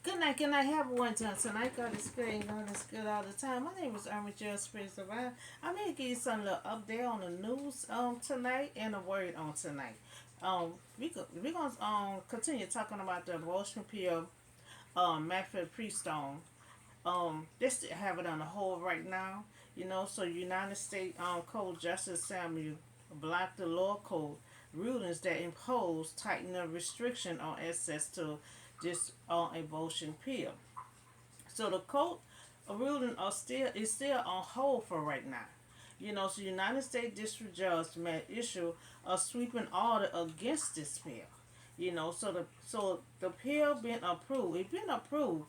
Good night. Have one time tonight. God is good and God is good all the time. My name is Army Jill Spirits Divine. I'm here to give you some little update on the news tonight and a word on tonight. We gonna continue talking about the abortion pill Mifepristone. They still have it on the hold right now. So United States Code Justice Samuel blocked the law code rulings that impose tightening restriction on access to this abortion pill. So the court ruling is still on hold for right now. So United States District Judge may issue a sweeping order against this pill. So the pill been approved. It's been approved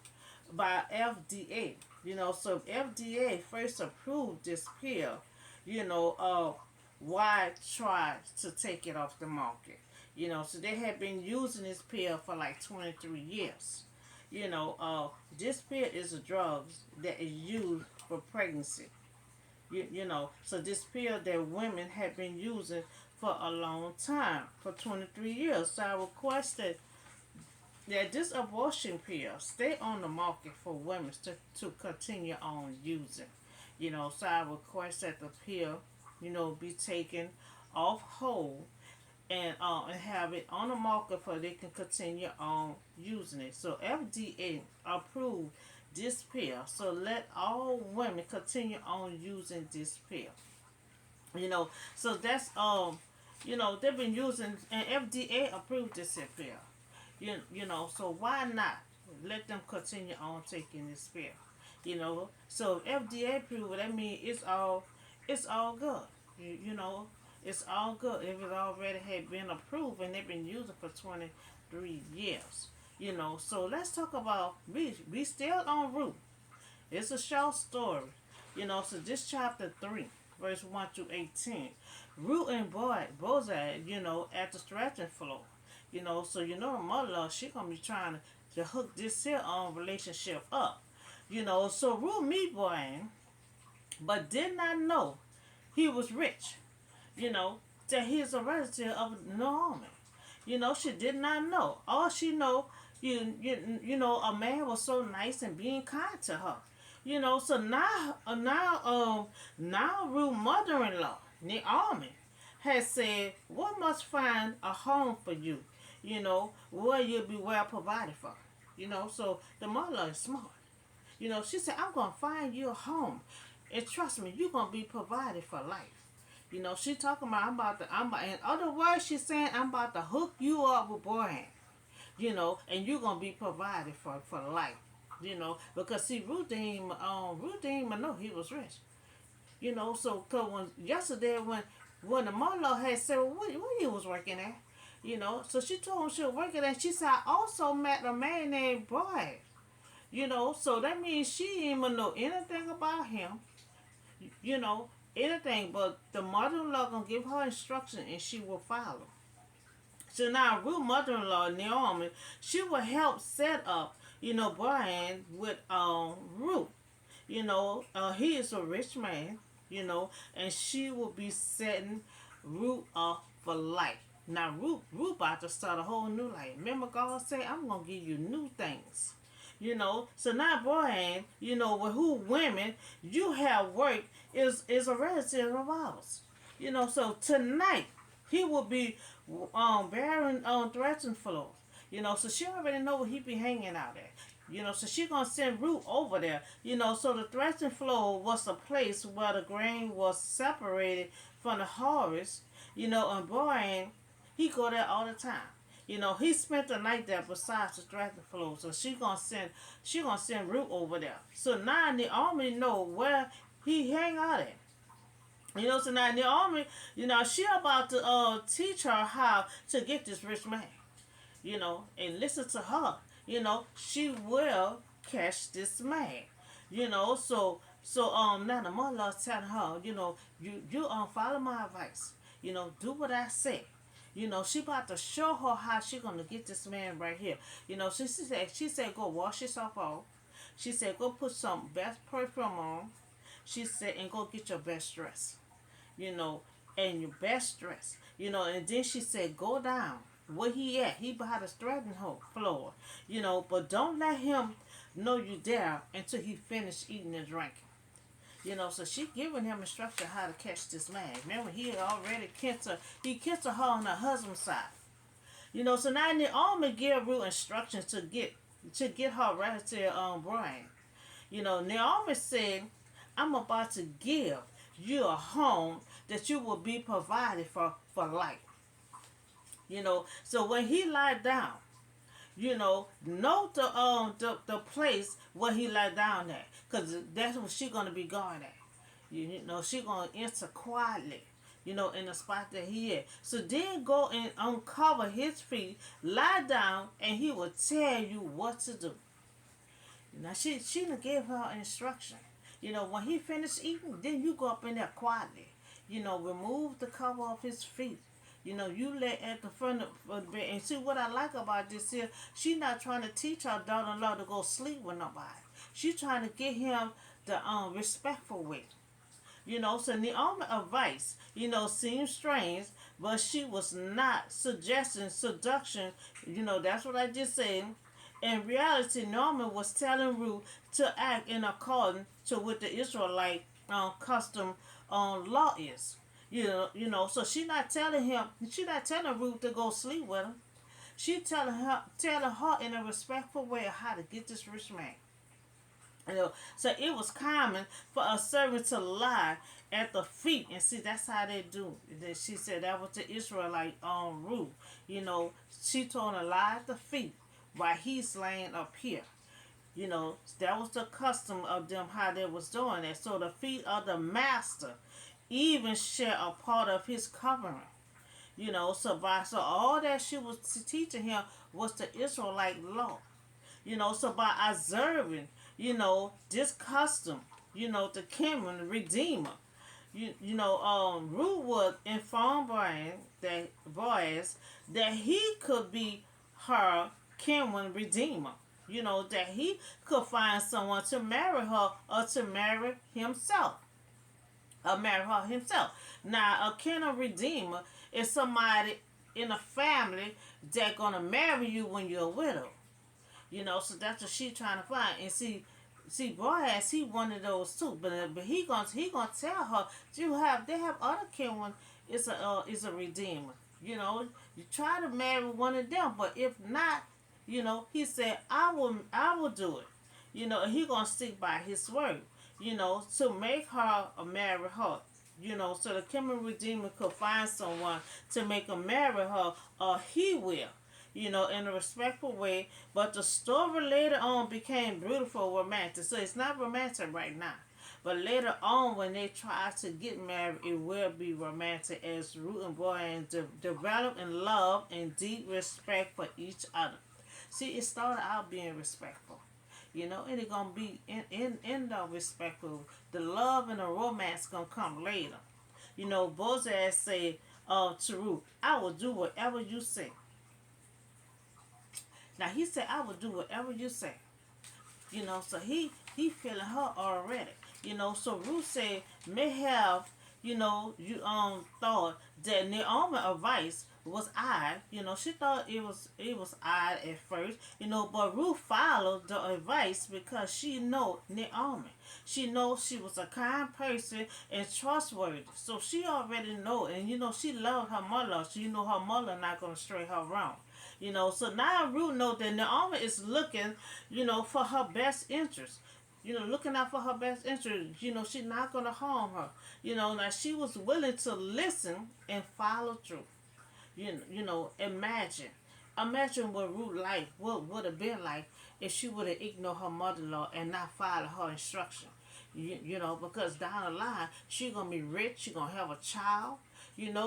by FDA. So FDA first approved this pill. Why try to take it off the market? So they have been using this pill for like 23 years. This pill is a drug that is used for pregnancy. So this pill that women have been using for a long time, for 23 years. So I requested that this abortion pill stay on the market for women to continue on using. So I request that the pill, be taken off hold and have it on the market for they can continue on using it. So FDA approved this pill. So let all women continue on using this pill. So that's they've been using and FDA approved this pill. So why not let them continue on taking this pill? So if FDA approved it, that means it's all good. It's all good if it already had been approved and they've been using for 23 years. So let's talk about we still on Ruth. It's a short story. So this chapter 3, verse 1 through 18. Ruth and Boaz, at the threshing floor. So her mother, she gonna be trying to hook this here relationship up. So Ruth meet Boaz, but did not know he was rich. That he's a relative of Naomi. She did not know. All she know, a man was so nice and being kind to her. So now Ruth mother-in-law, Naomi, has said, "We must find a home for you. Where you'll be well provided for." So the mother is smart. She said, "I'm gonna find you a home, and trust me, you're gonna be provided for life." She talking about in other words, she's saying I'm about to hook you up with boy, and you're gonna be provided for life. Because see, Ruth didn't even know he was rich. So cause when the mother had said, well, what you was working at? So she told him she was working at. She said, I also met a man named Boaz. So that means she didn't even know anything about him. Anything, but the mother-in-law gonna give her instruction and she will follow. So now Ruth mother-in-law Naomi, she will help set up, Brian with Ruth. He is a rich man, and she will be setting Ruth up for life. Now Ruth about to start a whole new life. Remember God said, I'm gonna give you new things. So now Brian, with who women you have worked is a relative of ours. So tonight he will be bearing on threshing floor. So she already know where he be hanging out at. So she gonna send Ruth over there. So the threshing floor was a place where the grain was separated from the harvest. And Brian, he go there all the time. He spent the night there besides the threshing floor. So she gonna send Ruth over there. So now Naomi know where he hang out at. So now Naomi, she about to teach her how to get this rich man. And listen to her. She will catch this man. Now the mother telling her, you follow my advice. Do what I say. She about to show her how she gonna get this man right here. She said go wash yourself off. She said go put some best perfume on. She said and go get your best dress. And your best dress. And then she said go down. where he at. He behind the threshing floor, but don't let him know you there until he finished eating and drinking. So she giving him instruction how to catch this man. Remember, he had already kissed her on her husband's side. So now Naomi give Ruth instructions to get her ready to Brian. Naomi said, I'm about to give you a home that you will be provided for life. So when he lied down, note the place where he lied down at, because that's what she gonna be going at. She gonna enter quietly, in the spot that he is. So then go and uncover his feet, lie down, and he will tell you what to do. Now she done gave her instruction. When he finished eating, then you go up in there quietly. Remove the cover off his feet. You lay at the front of the bed. And see what I like about this here, she not trying to teach her daughter-in-law to go sleep with nobody. She trying to get him the respectful way. So Naomi's advice, seems strange, but she was not suggesting seduction. That's what I just said. In reality, Naomi was telling Ruth to act in accordance to what the Israelite custom law is. So she not telling Ruth to go sleep with him. She telling her in a respectful way of how to get this rich man. So it was common for a servant to lie at the feet, and see that's how they do. She said that was the Israelite Ruth. She told him to lie at the feet while he's laying up here. That was the custom of them how they was doing that. So the feet of the master even share a part of his covering. So all that she was teaching him was the Israelite law. So by observing, this custom, the Cameron, the Redeemer, Ruth would inform Boaz that he could be her Cameron Redeemer. That he could find someone to marry her or to marry himself. Or marry her himself. Now, a Cameron Redeemer is somebody in a family that's gonna marry you when you're a widow. So that's what she trying to find. And see, Boaz, he one of those too. But he gonna tell her they have other kin is a redeemer. You try to marry one of them, but if not, he said I will do it. And he gonna stick by his word. To make her marry her. So the Cameron Redeemer could find someone to make her marry her, or he will. In a respectful way. But the story later on became beautiful romantic. So it's not romantic right now. But later on, when they try to get married, it will be romantic as Ruth and Boaz develop in love and deep respect for each other. See, it started out being respectful. And it's going to be in the respectful. The love and the romance going to come later. Boaz said to Ruth, I will do whatever you say. Now he said, I will do whatever you say. So he feeling her already. So Ruth said, may have, you thought that Naomi's advice was odd. She thought it was odd at first. But Ruth followed the advice because she know Naomi. She knows she was a kind person and trustworthy. So she already know, and she loved her mother. So her mother not gonna stray her wrong. So now Ruth knows that Naomi is looking, for her best interest. Looking out for her best interest. She's not going to harm her. Now she was willing to listen and follow through. Imagine. Imagine what Ruth's life would have been like if she would have ignored her mother-in-law and not followed her instruction. Because down the line, she's going to be rich. She's going to have a child. And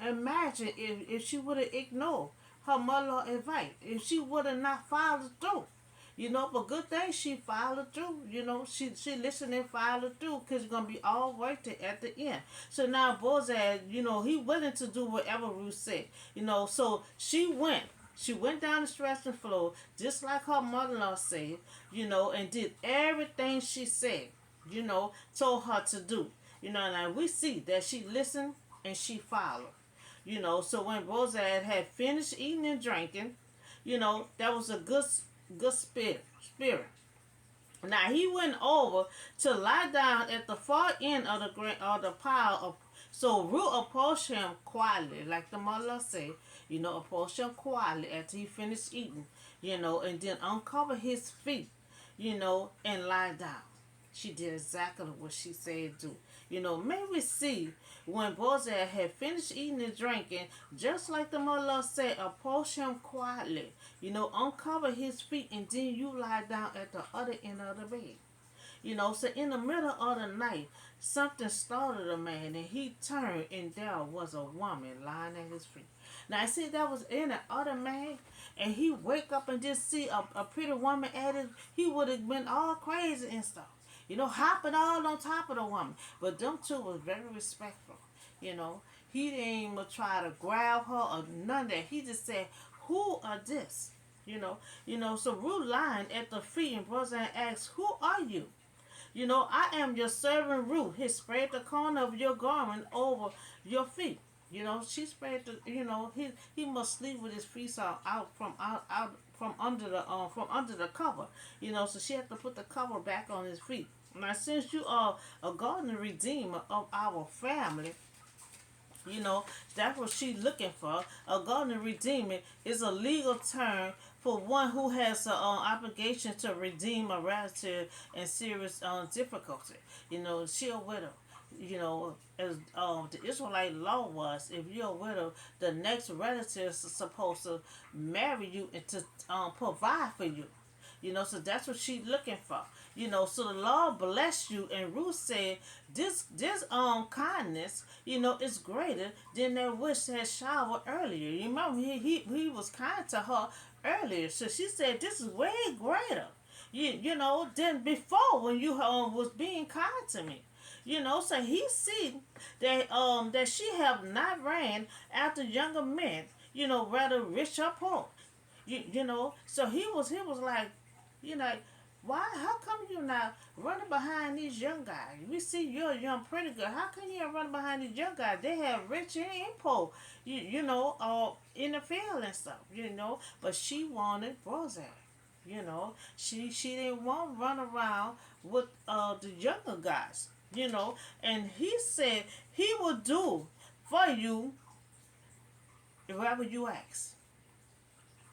imagine if she would have ignored her mother-in-law advice, if she would have not followed through. But good thing she followed through. She listened and followed through because it's going to be all worth it at the end. So now Boaz, he willing to do whatever Ruth said. So she went. She went down the threshing floor just like her mother-in-law said, and did everything she said, told her to do. Now we see that she listened and she followed. So when Boaz had finished eating and drinking, that was a good spirit. Now he went over to lie down at the far end of the pile of. So Ruth approached him quietly, like the mother said, approached him quietly after he finished eating, and then uncovered his feet, and lie down. She did exactly what she said do. May we see when Boaz had finished eating and drinking, just like the mother said, approach him quietly, uncover his feet, and then you lie down at the other end of the bed. So in the middle of the night, something startled a man, and he turned, and there was a woman lying at his feet. Now, see, that was in the other man, and he wake up and just see a pretty woman at it, he would have been all crazy and stuff. Hopping all on top of the woman. But them two was very respectful. You know, he didn't even try to grab her or none of that. He just said, "Who are this?" So Ruth lying at the feet and brother asked, "Who are you?" "I am your servant Ruth." He spread the corner of your garment over your feet. She spread the. He must sleep with his feet out from under the cover. So she had to put the cover back on his feet. Now, since you are a garden redeemer of our family, that's what she's looking for. A garden redeemer is a legal term for one who has an obligation to redeem a relative in serious difficulty. She a widow. As the Israelite law was, if you're a widow, the next relative is supposed to marry you and to provide for you. So that's what she's looking for. So the Lord bless you, and Ruth said, "This kindness, is greater than that which had showered earlier." You remember he was kind to her earlier, so she said, "This is way greater, than before when you was being kind to me." So he see that she have not ran after younger men, rather rich or poor. So he was like, why? How come you not running behind these young guys? We see you're a young pretty girl. How come you not running behind these young guys? They have rich and poor, in the field and stuff, But she wanted Boaz. She didn't want to run around with the younger guys, And he said he would do for you whatever you ask.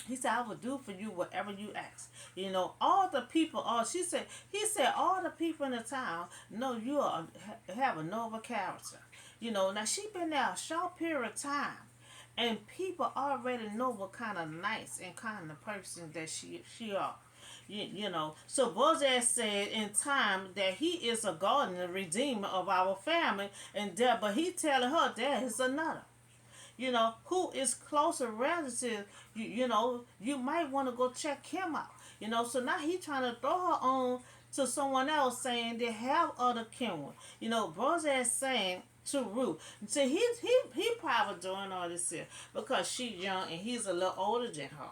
He said, "I will do for you whatever you ask." All the people, he said, all the people in the town know you have a noble character. Now she been there a short period of time, and people already know what kind of nice and kind of person that she are. So Boaz said in time that he is a gardener, redeemer of our family, but he telling her there is another. Who is closer relative, you might want to go check him out. So now he trying to throw her on to someone else saying they have other kinwood. Boaz saying to Ruth. So he probably doing all this here because she's young and he's a little older than her.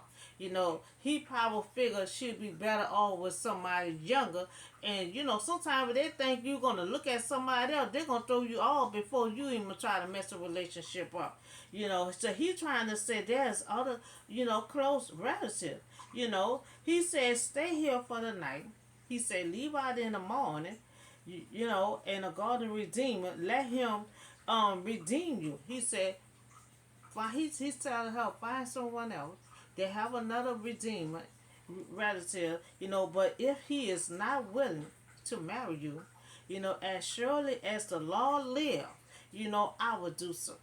He probably figured she'd be better off with somebody younger. And, sometimes they think you're going to look at somebody else, they're going to throw you off before you even try to mess a relationship up. So he's trying to say there's other, close relatives. He said, "Stay here for the night." He said, "Leave out in the morning, and a garden redeemer, let him redeem you." He said, he's telling her, find someone else. They have another redeemer relative, but if he is not willing to marry you, as surely as the law live, I will do so.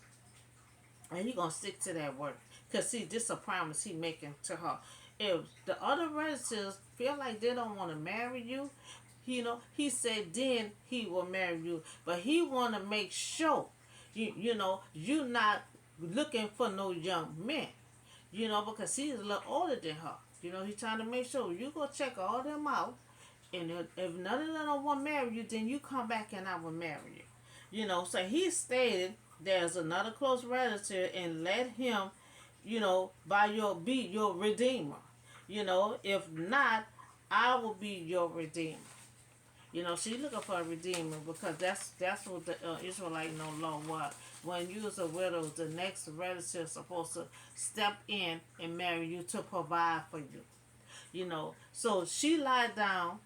And he gonna stick to that word. Cause see, this is a promise he making to her. If the other relatives feel like they don't want to marry you, he said then he will marry you. But he want to make sure, you not looking for no young men. Because he's a little older than her. He's trying to make sure you go check all them out. And if none of them don't want to marry you, then you come back and I will marry you. So he stated there's another close relative and let him, be your redeemer. If not, I will be your redeemer. She looking for a redeemer because that's what the Israelite no law was. When you was a widow, the next relative supposed to step in and marry you to provide for you. So she lied down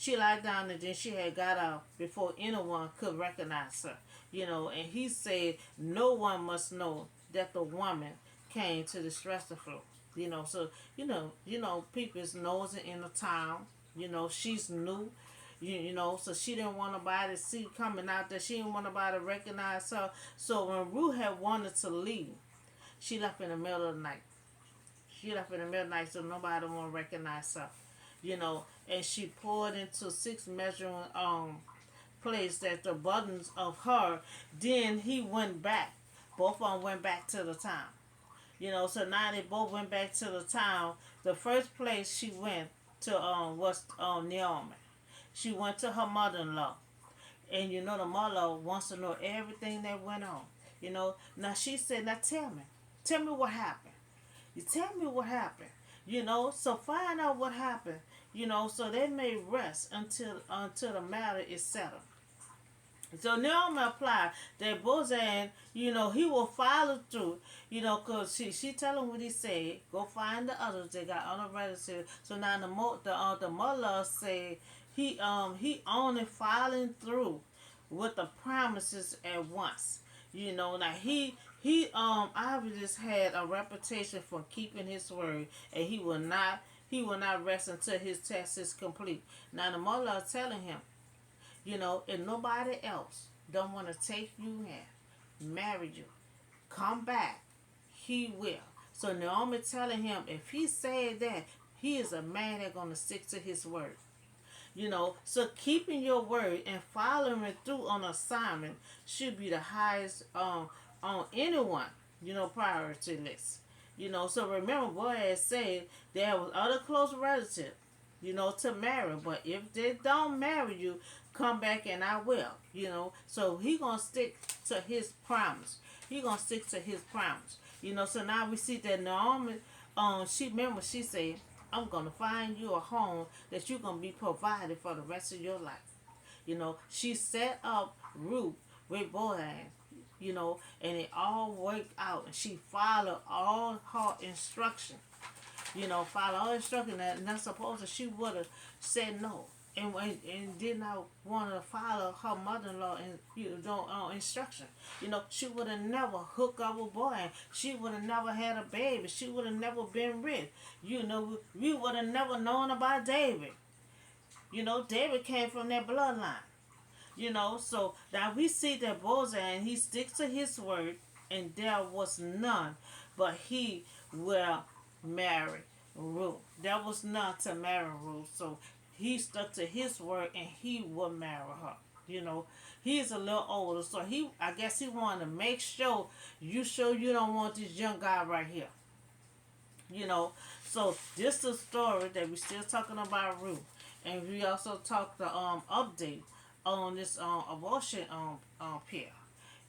and then she had got up before anyone could recognize her. And he said no one must know that the woman came to distress the floor. So people's nosing in the town. She's new. So she didn't want nobody to see coming out there. She didn't want nobody to recognize her. So when Ruth had wanted to leave, she left in the middle of the night. She left in the middle of the night so nobody won't recognize her. And she poured into 6 measuring place that the buttons of her. Then he went back. Both of them went back to the town. So now they both went back to the town. The first place she went to was Naomi. She went to her mother-in-law, and the mother wants to know everything that went on. Now she said, "Now tell me what happened. You tell me what happened. So find out what happened. So they may rest until the matter is settled." So Naomi applied that Boaz, he will follow through, cause she tell him what he said. Go find the others that got other relatives. So now the mother said he only following through with the promises at once. Now he obviously just had a reputation for keeping his word, and he will not rest until his test is complete. Now the mother is telling him, if nobody else don't want to take you in, marry you, come back, he will. So Naomi telling him if he said that, he is a man that's gonna stick to his word. So keeping your word and following through on assignment should be the highest on anyone, priority list. So remember Boaz said there was other close relatives, to marry, but if they don't marry you, come back and I will. So he gonna stick to his promise. He gonna stick to his promise. So now we see that Naomi, she said, "I'm gonna find you a home that you're gonna be provided for the rest of your life." She set up Ruth with Boaz, and it all worked out, and she followed all her instructions. Follow all instructions, and not supposed to she would have said no. And did not want to follow her mother-in-law and instruction. She would have never hooked up with boy. She would have never had a baby. She would have never been rich. We would have never known about David. David came from that bloodline. So now we see that Boaz, he sticks to his word, and there was none, but he will marry Ruth. There was none to marry Ruth, so he stuck to his word, and he will marry her. He's a little older, so I guess he wanted to make sure you don't want this young guy right here. So this is the story that we still talking about Ruth, and we also talked the update on this abortion pill.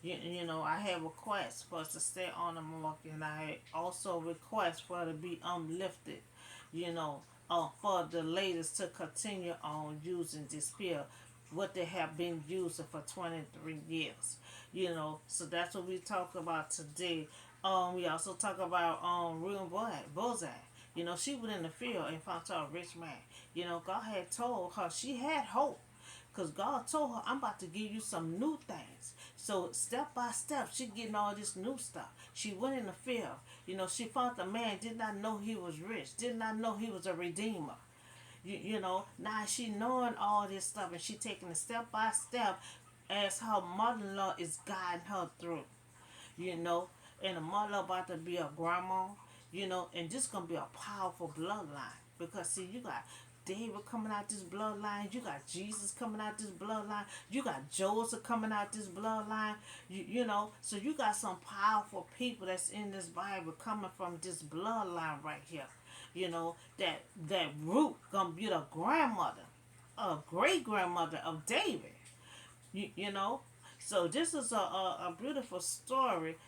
I have requests for us to stay on the market, and I also request for it to be lifted. For the ladies to continue on using this pill, what they have been using for 23 years. So that's what we talk about today. We also talk about Ruth and Boaz. She went in the field and found her a rich man. God had told her she had hope. Because God told her, "I'm about to give you some new things." So step by step, she getting all this new stuff. She went in the field. She found the man, did not know he was rich, did not know he was a redeemer. Now she knowing all this stuff, and she taking it step by step as her mother-in-law is guiding her through. And the mother about to be a grandma, and this gonna be a powerful bloodline. Because see, you got David coming out this bloodline. You got Jesus coming out this bloodline. You got Joseph coming out this bloodline. So you got some powerful people that's in this Bible coming from this bloodline right here. That Ruth gonna be the grandmother, a great grandmother of David. You know. So this is a beautiful story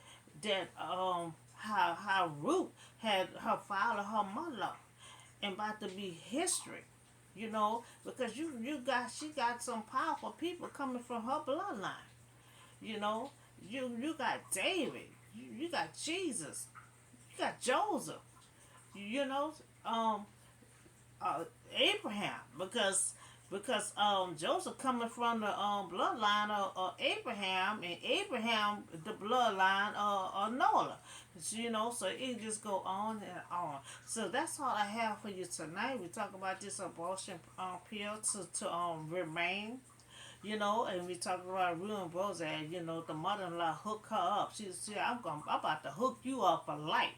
that how Ruth had her father, her mother, and about to be history. You know, because she got some powerful people coming from her bloodline. You know, you got David, you got Jesus, you got Joseph. You know, um, uh, Abraham, because Joseph coming from the bloodline of Abraham, and Abraham the bloodline of Noah. You know, so it just go on and on. So that's all I have for you tonight. We talk about this abortion pill to remain. You know, and we talk about Ruth and Boaz. You know, the mother-in-law hooked her up. She said, I'm about to hook you up for life."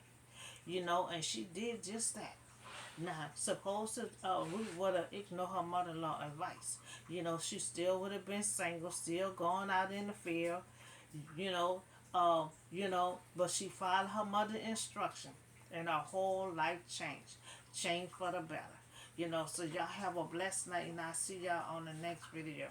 You know, and she did just that. Now, suppose that Ruth would have ignored her mother-in-law advice. You know, she still would have been single, still going out in the field. You know, but she followed her mother's instruction, and her whole life changed for the better. You know, so y'all have a blessed night, and I'll see y'all on the next video.